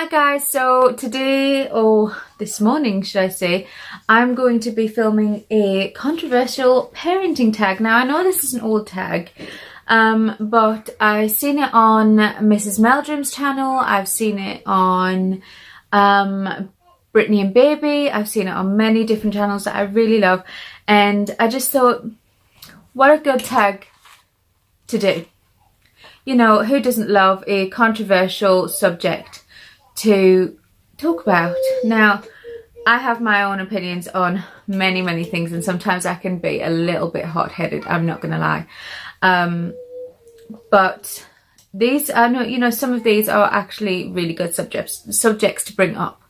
Hi guys, so today, or this morning should I say, I'm going to be filming a controversial parenting tag. Now I know this is an old tag, but I've seen it on Mrs. Meldrum's channel, I've seen it on Brittany and Baby, I've seen it on many different channels that I really love, and I just thought, what a good tag to do. You know, who doesn't love a controversial subject to talk about? Now, I have my own opinions on many things, and sometimes I can be a little bit hot-headed, I'm not gonna lie. But these are not, you know, some of these are actually really good subjects to bring up.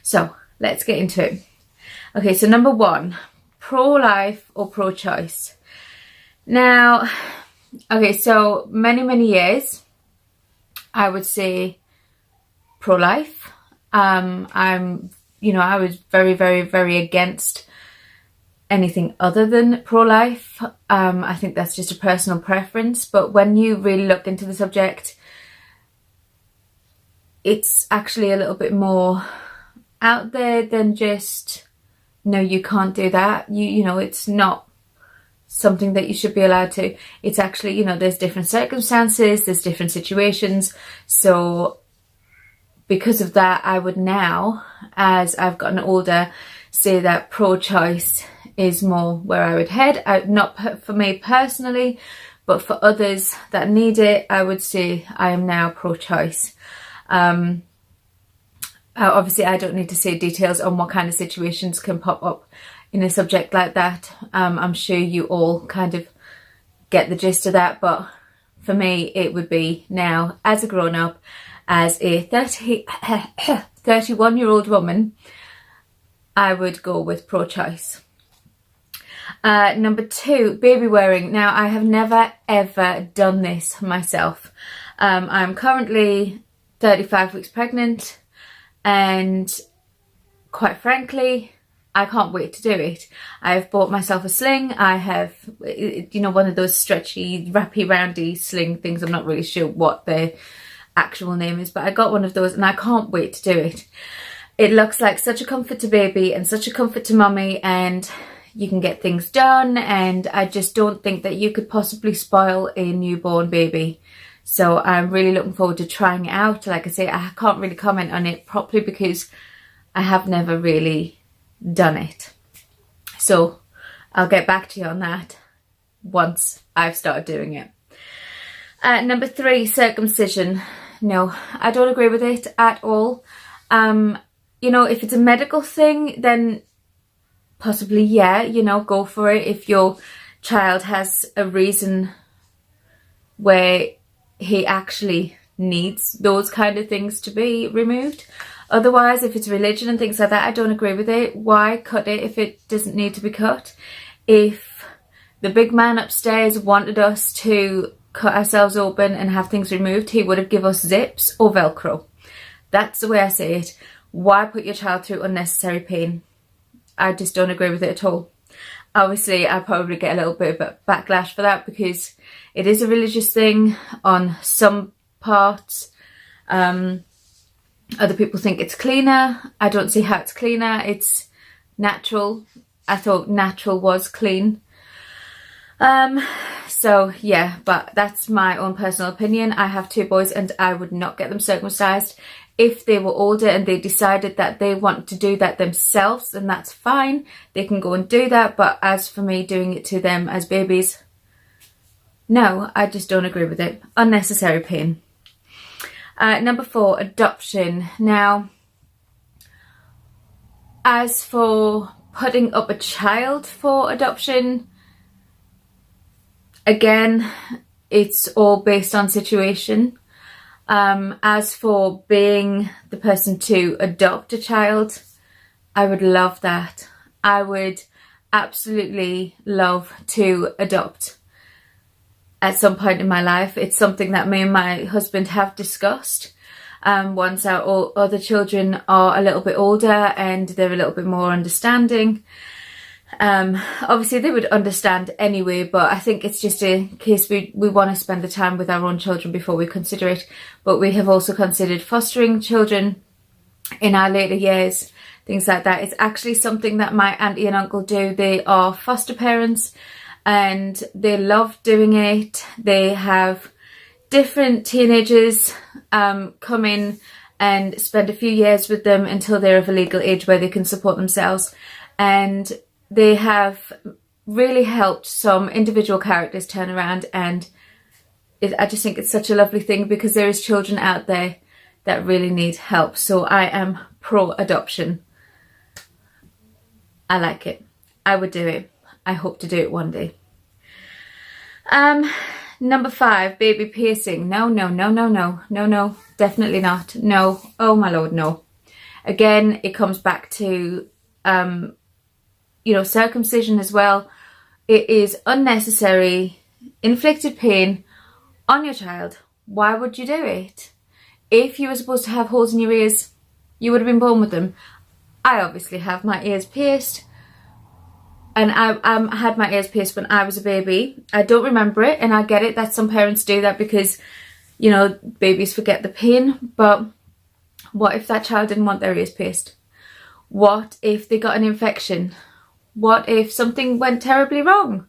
So let's get into it. Okay, so number one, pro-life or pro-choice. Now, okay, so many years I would say pro-life. I was very against anything other than pro-life. I think that's just a personal preference, but when you really look into the subject, it's actually a little bit more out there than just, no, you can't do that. You know, it's not something that you should be allowed to. It's actually, you know, there's different circumstances, there's different situations. So because of that, I would now, as I've gotten older, say that pro-choice is more where I would head. Not for me personally, but for others that need it, I would say I am now pro-choice. Obviously, I don't need to say details on what kind of situations can pop up in a subject like that. I'm sure you all kind of get the gist of that, but for me, it would be now, as a grown-up, as a 31-year-old woman, I would go with pro-choice. Number two, baby wearing. Now, I have never ever done this myself. I'm currently 35 weeks pregnant, and quite frankly, I can't wait to do it. I've bought myself a sling. I have, you know, one of those stretchy, wrappy, roundy sling things. I'm not really sure what the actual name is, but I got one of those and I can't wait to do it. It looks like such a comfort to baby and such a comfort to mummy, and you can get things done, and I just don't think that you could possibly spoil a newborn baby. So I'm really looking forward to trying it out. Like I say, I can't really comment on it properly because I have never really done it. So I'll get back to you on that once I've started doing it. Number three, circumcision. No, I don't agree with it at all. You know, if it's a medical thing, then possibly, yeah, you know, go for it. If your child has a reason where he actually needs those kind of things to be removed. Otherwise, if it's religion and things like that, I don't agree with it. Why cut it if it doesn't need to be cut? If the big man upstairs wanted us to cut ourselves open and have things removed, he would have given us zips or Velcro. That's the way I say it. Why put your child through unnecessary pain? I just don't agree with it at all. Obviously, I probably get a little bit of backlash for that because it is a religious thing on some parts. Other people think it's cleaner. I don't see how it's cleaner. It's natural. I thought natural was clean. So yeah, but that's my own personal opinion. I have two boys and I would not get them circumcised. If they were older and they decided that they want to do that themselves, then that's fine. They can go and do that. But as for me doing it to them as babies, no, I just don't agree with it. Unnecessary pain. Number four, adoption. Now, as for putting up a child for adoption, again, it's all based on situation. As for being the person to adopt a child, I would love that. I would absolutely love to adopt at some point in my life. It's something that me and my husband have discussed. Once our other children are a little bit older and they're a little bit more understanding. Obviously they would understand anyway, but I think it's just a case we want to spend the time with our own children before we consider it. But we have also considered fostering children in our later years, things like that. It's actually something that my auntie and uncle do. They are foster parents and they love doing it. They have different teenagers come in and spend a few years with them until they're of a legal age where they can support themselves. And they have really helped some individual characters turn around, and I just think it's such a lovely thing because there is children out there that really need help. So I am pro-adoption. I like it. I would do it. I hope to do it one day. Number 5, baby piercing. No, no, no, no, no, no, no, definitely not. No, oh my lord, no. Again, it comes back to, circumcision as well. It is unnecessary, inflicted pain on your child. Why would you do it? If you were supposed to have holes in your ears, you would have been born with them. I obviously have my ears pierced. And I had my ears pierced when I was a baby. I don't remember it, and I get it that some parents do that because, babies forget the pain. But what if that child didn't want their ears pierced? What if they got an infection? What if something went terribly wrong?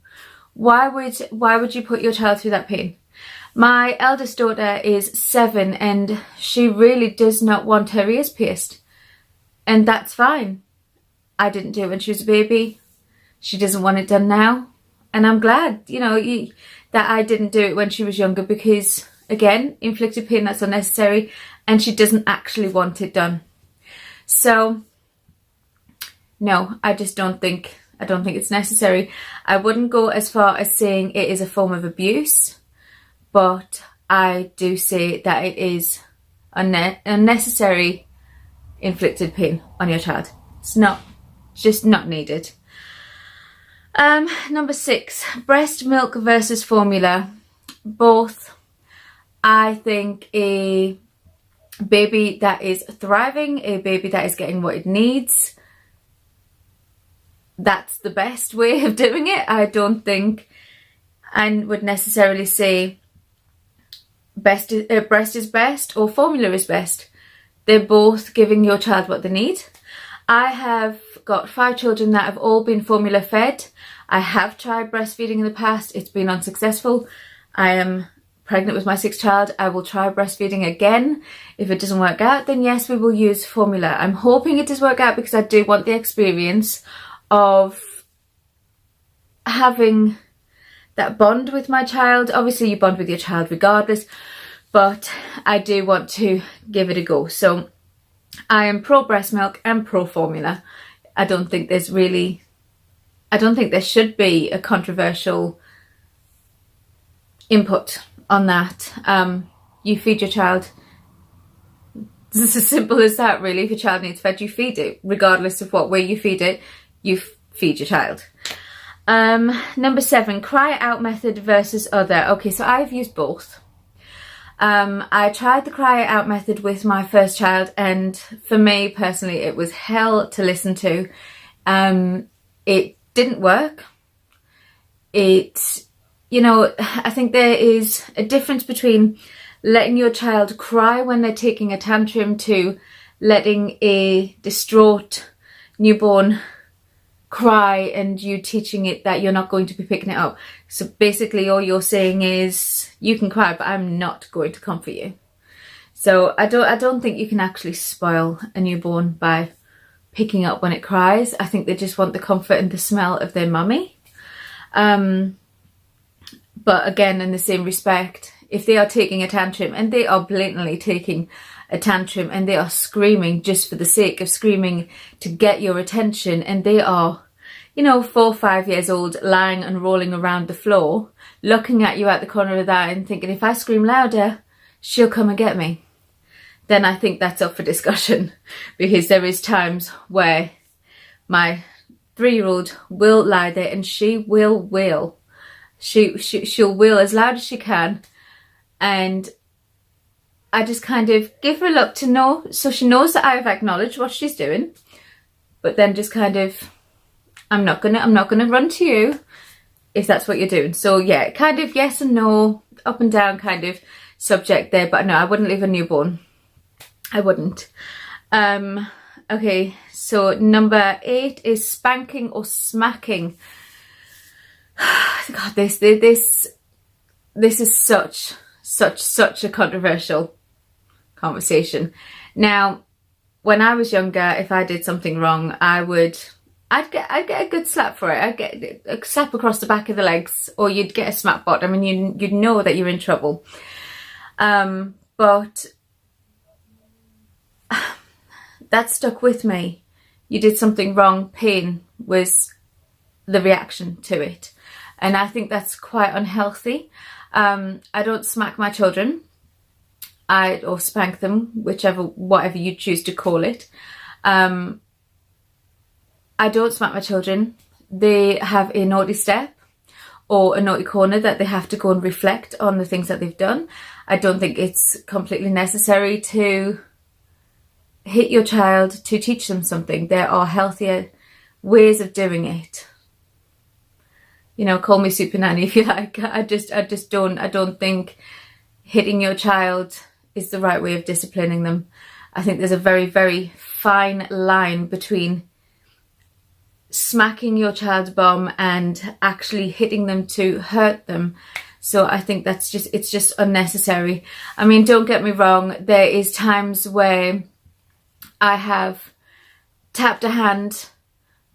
Why would you put your child through that pain? My eldest daughter is 7 and she really does not want her ears pierced. And that's fine. I didn't do it when she was a baby. She doesn't want it done now. And I'm glad, that I didn't do it when she was younger because, again, inflicted pain that's unnecessary and she doesn't actually want it done. So, no, I don't think it's necessary. I wouldn't go as far as saying it is a form of abuse, but I do say that it is unnecessary inflicted pain on your child. It's just not needed. Number 6, breast milk versus formula. Both. I think a baby that is thriving, a baby that is getting what it needs, that's the best way of doing it. I don't think I would necessarily say breast is best or formula is best. They're both giving your child what they need. I have got 5 children that have all been formula fed. I have tried breastfeeding in the past. It's been unsuccessful. I am pregnant with my 6th child. I will try breastfeeding again. If it doesn't work out, then yes, we will use formula. I'm hoping it does work out because I do want the experience of having that bond with my child. Obviously, you bond with your child regardless, but I do want to give it a go. So I am pro breast milk and pro formula. I don't think there should be a controversial input on that. You feed your child. It's as simple as that, really. If your child needs fed, you feed it. Regardless of what way you feed it, you feed your child. Number 7, cry out method versus other. Okay, so I've used both. I tried the cry out method with my first child, and for me personally it was hell to listen to. It didn't work. I think there is a difference between letting your child cry when they're taking a tantrum to letting a distraught newborn cry and you teaching it that you're not going to be picking it up. So basically all you're saying is, you can cry, but I'm not going to comfort you. So I don't think you can actually spoil a newborn by picking up when it cries. I think they just want the comfort and the smell of their mummy. But again, in the same respect, if they are taking a tantrum and they are blatantly taking a tantrum and they are screaming just for the sake of screaming to get your attention, and they are, 4 or 5 years old, lying and rolling around the floor, looking at you out the corner of that and thinking, if I scream louder, she'll come and get me, then I think that's up for discussion. Because there is times where my 3-year-old will lie there and she will wail. She'll wail as loud as she can, and I just kind of give her a look to know, so she knows that I've acknowledged what she's doing, but then just kind of, I'm not gonna run to you if that's what you're doing. So yeah, kind of yes and no, up and down kind of subject there, but no, I wouldn't leave a newborn. I wouldn't. Okay, so number 8 is spanking or smacking. God, this is such a controversial conversation. Now, when I was younger, if I did something wrong, I'd get a good slap for it. I'd get a slap across the back of the legs, or you'd get a smack bottom, and you'd know that you're in trouble. But that stuck with me. You did something wrong, pain was the reaction to it. And I think that's quite unhealthy. I don't smack my children. Or spank them, whatever you choose to call it. I don't smack my children. They have a naughty step or a naughty corner that they have to go and reflect on the things that they've done. I don't think it's completely necessary to hit your child to teach them something. There are healthier ways of doing it. You know, call me super nanny if you like. I don't think hitting your child is the right way of disciplining them. I think there's a very, very fine line between smacking your child's bum and actually hitting them to hurt them. So I think it's just unnecessary. I mean, don't get me wrong, there is times where I have tapped a hand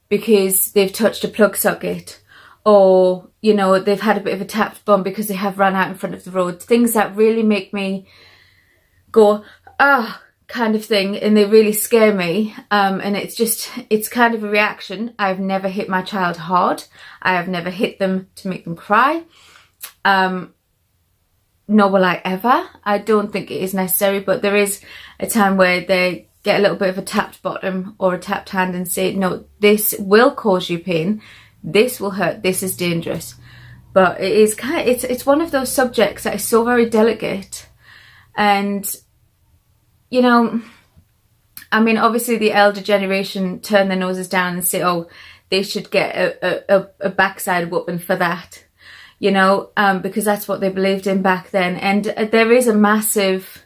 because they've touched a plug socket, or, you know, they've had a bit of a tapped bum because they have run out in front of the road. Things that really make me go, ah, kind of thing, and they really scare me. And it's kind of a reaction. I've never hit my child hard. I have never hit them to make them cry. Nor will I ever. I don't think it is necessary, but there is a time where they get a little bit of a tapped bottom or a tapped hand and say, no, this will cause you pain. This will hurt. This is dangerous. But it is it's one of those subjects that is so very delicate. And, you know, I mean, obviously the elder generation turn their noses down and say, oh, they should get a backside whooping for that, you know, because that's what they believed in back then. And there is a massive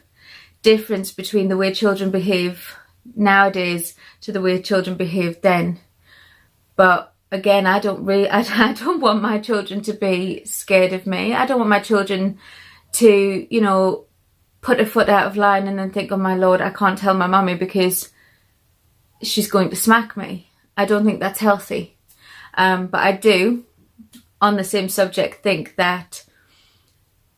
difference between the way children behave nowadays to the way children behaved then. But again, I don't want my children to be scared of me. I don't want my children to, you know, put a foot out of line and then think, oh my lord, I can't tell my mummy because she's going to smack me. I don't think that's healthy. But I do, on the same subject, think that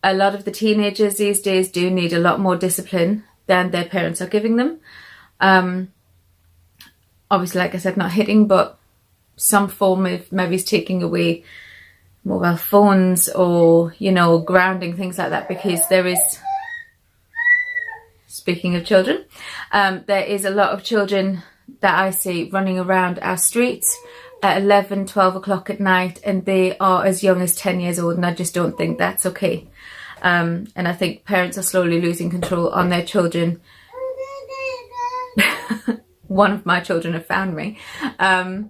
a lot of the teenagers these days do need a lot more discipline than their parents are giving them. Obviously, like I said, not hitting, but some form of maybe taking away mobile phones or, you know, grounding, things like that, because there is... Speaking of children, there is a lot of children that I see running around our streets at 11, 12 o'clock at night, and they are as young as 10 years old, and I just don't think that's okay. And I think parents are slowly losing control on their children. One of my children have found me. I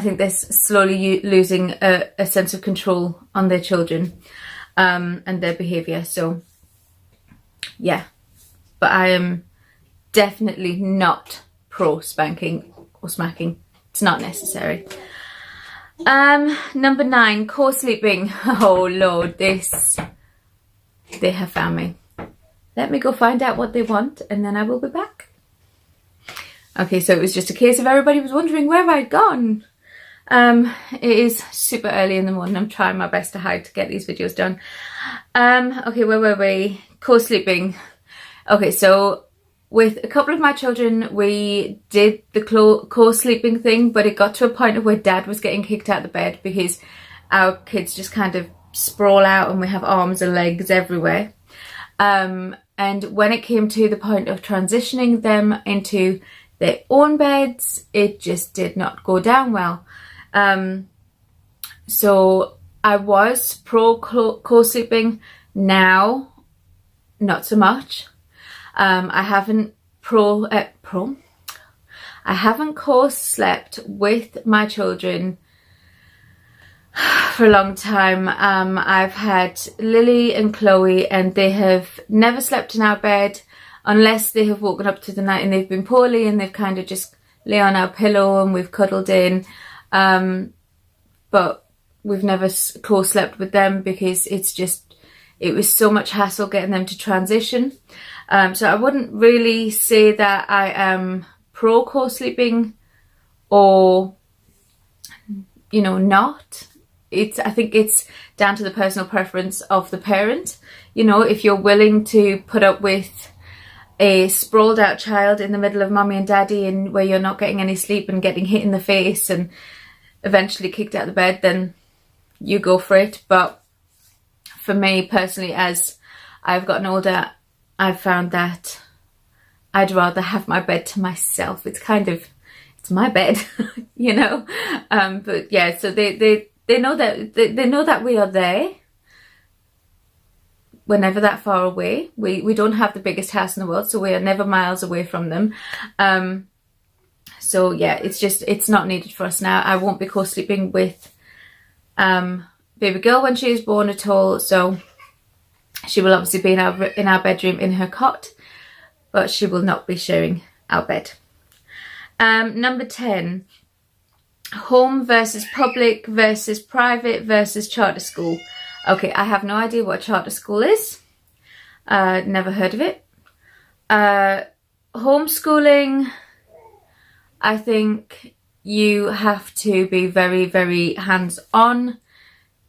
think they're slowly losing a sense of control on their children and their behaviour. So, yeah. But I am definitely not pro spanking or smacking. It's not necessary. Number 9, co-sleeping. Oh Lord, they have found me. Let me go find out what they want and then I will be back. Okay, so it was just a case of everybody was wondering where I'd gone. It is super early in the morning. I'm trying my best to hide to get these videos done. Okay, where were we? Co-sleeping. Okay, so with a couple of my children, we did the co-sleeping thing, but it got to a point where Dad was getting kicked out of the bed because our kids just kind of sprawl out and we have arms and legs everywhere. And when it came to the point of transitioning them into their own beds, it just did not go down well. So I was pro co-sleeping. Now, not so much. I haven't I haven't co-slept with my children for a long time. I've had Lily and Chloe and they have never slept in our bed unless they have woken up to the night and they've been poorly and they've kind of just lay on our pillow and we've cuddled in. But we've never co-slept with them because it was so much hassle getting them to transition. So I wouldn't really say that I am pro co-sleeping or, not. I think it's down to the personal preference of the parent. If you're willing to put up with a sprawled out child in the middle of mommy and daddy and where you're not getting any sleep and getting hit in the face and eventually kicked out of the bed, then you go for it. But for me personally, as I've gotten older, I've found that I'd rather have my bed to myself. It's my bed, but yeah, so they know that they know that we are there. We're never that far away. We don't have the biggest house in the world, so we are never miles away from them. So yeah, it's not needed for us now. I won't be co-sleeping with baby girl when she is born at all. So she will obviously be in our bedroom in her cot, but she will not be sharing our bed. Number 10, home versus public versus private versus charter school. Okay, I have no idea what a charter school is. Never heard of it. Homeschooling, I think you have to be very, very hands-on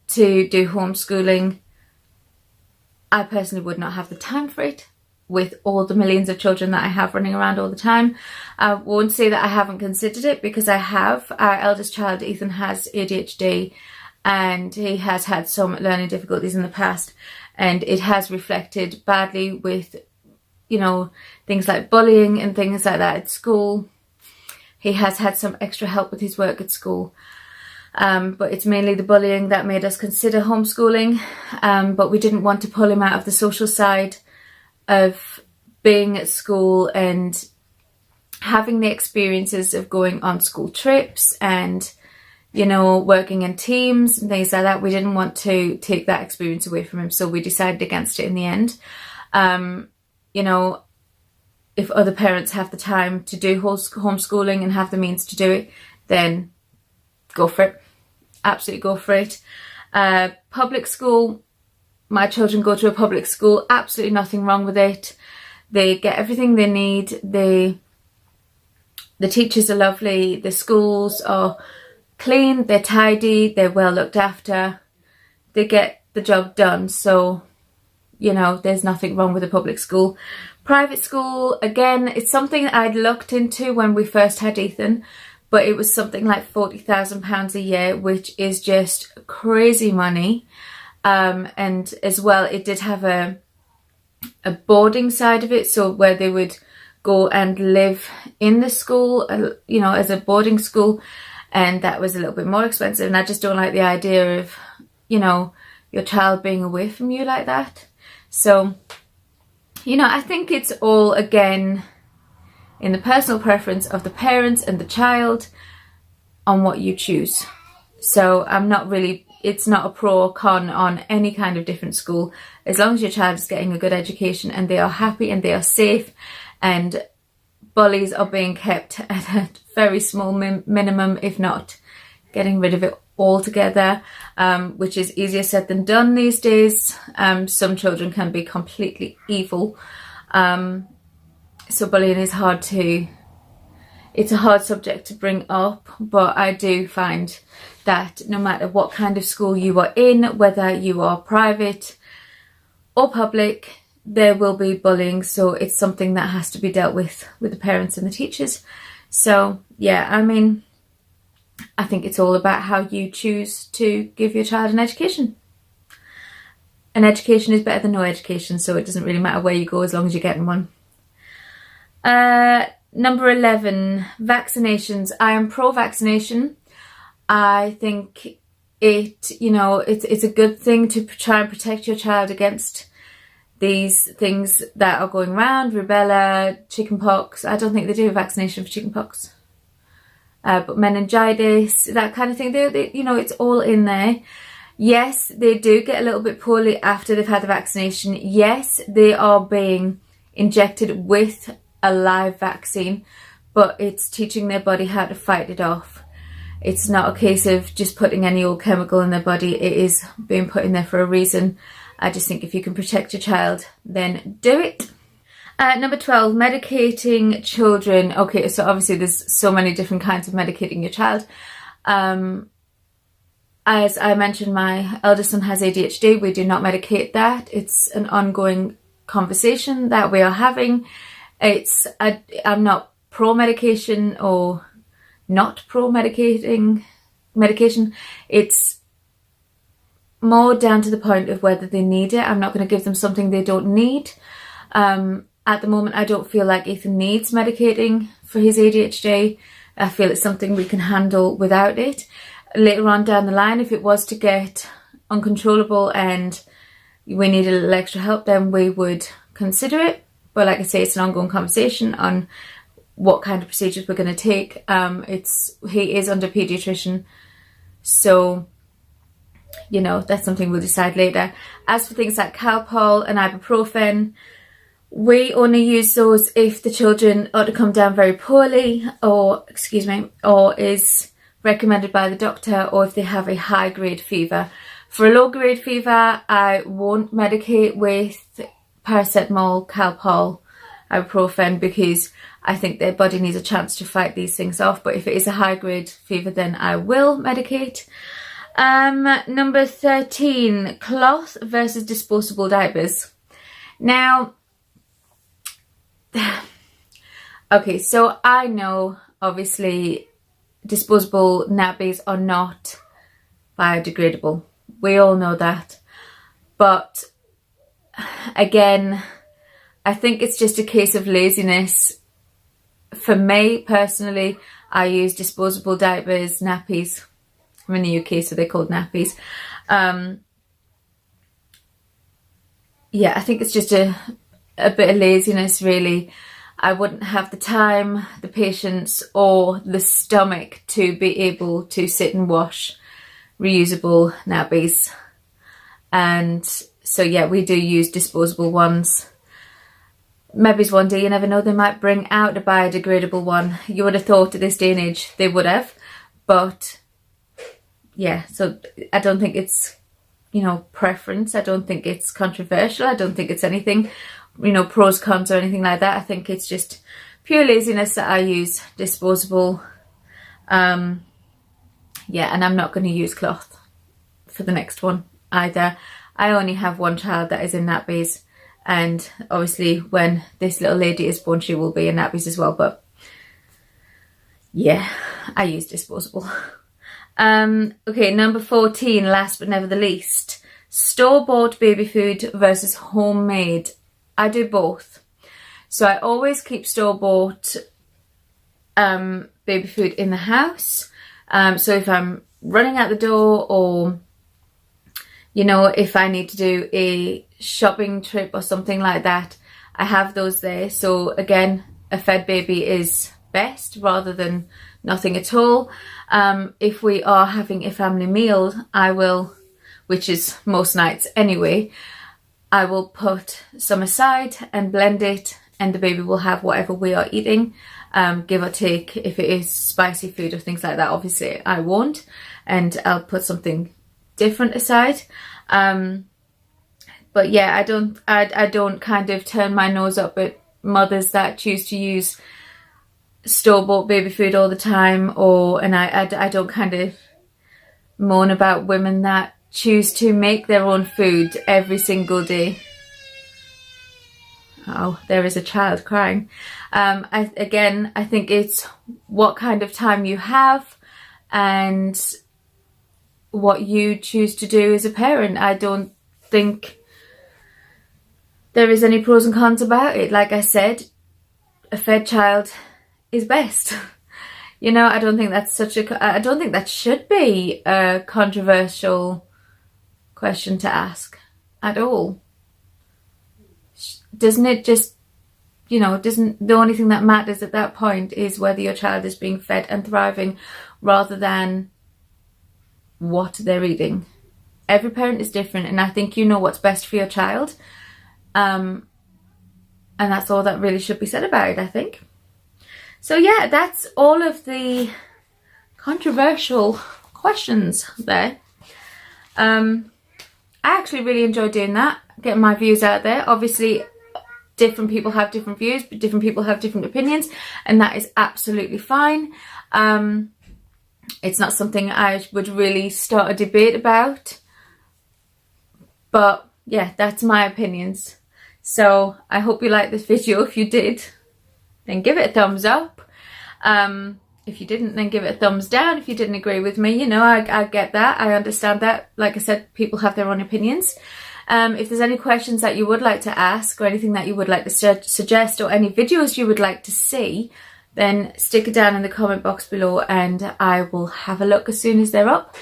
to do homeschooling. I personally would not have the time for it with all the millions of children that I have running around all the time. I won't say that I haven't considered it, because I have. Our eldest child, Ethan, has ADHD and he has had some learning difficulties in the past, and it has reflected badly with, things like bullying and things like that at school. He has had some extra help with his work at school. But it's mainly the bullying that made us consider homeschooling. But we didn't want to pull him out of the social side of being at school and having the experiences of going on school trips and, working in teams and things like that. We didn't want to take that experience away from him, so we decided against it in the end. If other parents have the time to do homeschooling and have the means to do it, then go for it. Absolutely go for it. Public school, my children go to a public school, absolutely nothing wrong with it. They get everything they need. The teachers are lovely. The schools are clean, they're tidy, they're well looked after. They get the job done. So, there's nothing wrong with a public school. Private school, again, it's something that I'd looked into when we first had Ethan, but it was something like £40,000 a year, which is just crazy money. And as well, it did have a boarding side of it, so where they would go and live in the school, as a boarding school, and that was a little bit more expensive. And I just don't like the idea of, your child being away from you like that. So, I think it's all, again, in the personal preference of the parents and the child on what you choose. So it's not a pro or con on any kind of different school, as long as your child is getting a good education and they are happy and they are safe and bullies are being kept at a very small minimum, if not getting rid of it altogether, which is easier said than done these days. Some children can be completely evil. So bullying is it's a hard subject to bring up, but I do find that no matter what kind of school you are in, whether you are private or public, there will be bullying. So it's something that has to be dealt with the parents and the teachers. So yeah, I think it's all about how you choose to give your child an education. An education is better than no education, so it doesn't really matter where you go as long as you're getting one. Number 11, vaccinations. I am pro-vaccination. I think it's a good thing to try and protect your child against these things that are going around, rubella, chickenpox. I don't think they do a vaccination for chickenpox. But meningitis, that kind of thing, they it's all in there. Yes, they do get a little bit poorly after they've had the vaccination. Yes, they are being injected with a live vaccine, but it's teaching their body how to fight it off. It's not a case of just putting any old chemical in their body. It is being put in there for a reason. I just think if you can protect your child, then do it. Number 12, medicating children. Okay, so obviously there's so many different kinds of medicating your child. As I mentioned, my eldest son has ADHD. We do not medicate that. It's an ongoing conversation that we are having. I'm not pro-medication or not pro-medicating medication. It's more down to the point of whether they need it. I'm not going to give them something they don't need. At the moment, I don't feel like Ethan needs medicating for his ADHD. I feel it's something we can handle without it. Later on down the line, if it was to get uncontrollable and we need a little extra help, then we would consider it. But like I say, it's an ongoing conversation on what kind of procedures we're going to take. He is under paediatrician, so you know, that's something we'll decide later. As for things like Calpol and ibuprofen, we only use those if the children are to come down very poorly, or is recommended by the doctor, or if they have a high grade fever. For a low grade fever, I won't medicate with paracetamol, Calpol, ibuprofen, because I think their body needs a chance to fight these things off. But if it is a high grade fever, then I will medicate. Number 13, cloth versus disposable diapers. Now, okay, so I know obviously disposable nappies are not biodegradable. We all know that. But again, I think it's just a case of laziness. For me personally, I use disposable diapers, nappies. I'm in the UK, so they're called nappies. Yeah, I think it's just a bit of laziness, really. I wouldn't have the time, the patience, or the stomach to be able to sit and wash reusable nappies. And so, yeah, we do use disposable ones. Maybe one day, you never know, they might bring out a biodegradable one. You would have thought at this day and age they would have. But, yeah, so I don't think it's, you know, preference. I don't think it's controversial. I don't think it's anything, you know, pros, cons or anything like that. I think it's just pure laziness that I use disposable. Yeah, and I'm not going to use cloth for the next one either. I only have one child that is in nappies, and obviously when this little lady is born, she will be in nappies as well. But yeah, I use disposable. Okay, number 14, last but never the least, store-bought baby food versus homemade. I do both. So I always keep store-bought baby food in the house. So if I'm running out the door, or, you know, if I need to do a shopping trip or something like that, I have those there. So again, a fed baby is best rather than nothing at all. If we are having a family meal, I will, which is most nights anyway, I will put some aside and blend it, and the baby will have whatever we are eating, give or take. If it is spicy food or things like that, obviously I won't, and I'll put something different aside. But yeah, I don't kind of turn my nose up at mothers that choose to use store-bought baby food all the time, and I don't kind of moan about women that choose to make their own food every single day. Oh, there is a child crying. I think it's what kind of time you have and what you choose to do as a parent. I don't think there is any pros and cons about it. Like I said, a fed child is best. You know, I don't think that's I don't think that should be a controversial question to ask at all. Doesn't it just, you know, doesn't the only thing that matters at that point is whether your child is being fed and thriving rather than what they're eating? Every parent is different, and I think you know what's best for your child. And that's all that really should be said about it, I think. So yeah, that's all of the controversial questions there. I actually really enjoyed doing that, getting my views out there. Obviously, different people have different views, but different people have different opinions, and that is absolutely fine. It's not something I would really start a debate about, but yeah, that's my opinions. So I hope you liked this video. If you did, then give it a thumbs up. If you didn't, then give it a thumbs down. If you didn't agree with me, you know, I get that. I understand that. Like I said, people have their own opinions. If there's any questions that you would like to ask, or anything that you would like to suggest, or any videos you would like to see, then stick it down in the comment box below and I will have a look as soon as they're up.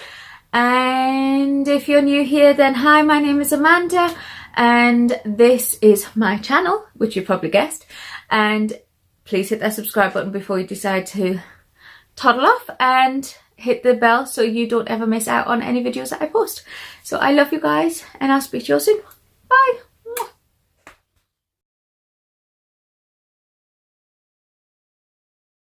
And if you're new here, then hi, my name is Amanda and this is my channel, which you probably guessed. And please hit that subscribe button before you decide to toddle off, and hit the bell so you don't ever miss out on any videos that I post. So I love you guys, and I'll speak to you all soon. Bye.